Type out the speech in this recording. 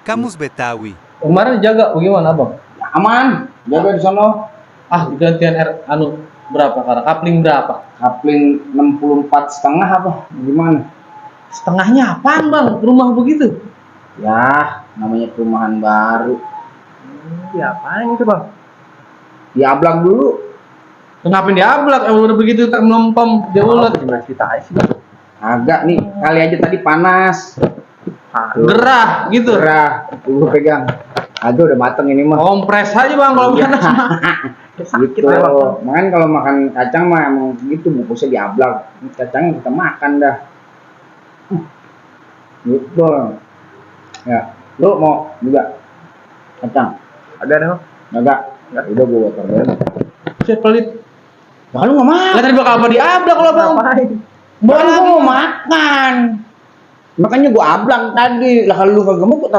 Kamus Betawi. Kemarin jaga bagaimana bang? Aman, jaga di sono. Gantian berapa karena kapling berapa? Kapling 64,5 apa? Gimana? Setengahnya apaan bang? Rumah begitu? Ya, namanya perumahan baru. Ya apaan itu bang? Diablak dulu. Kenapa diablak? Udah begitu tak melempem dia ulet. Gimana cerita sih bang? Agak nih, kali aja tadi panas. Gerah gitu. Gerah, gue pegang. Aduh, udah mateng ini mah. Kompres aja bang kalau panas mah. Gitu. Makanya kalau makan kacang mah emang gitu, bungkusnya diablak. Kacangnya kita makan dah. Gitu. Ya, lu mau juga kacang? Ada bang? Enggak. Udah gue water. Saya pelit. Nah, lu nggak makan. Lah tadi bakal apa diablak kalau bang? Baru gua mau makan. Makanya gua ablang tadi. Lah kalau lu kagak mau gua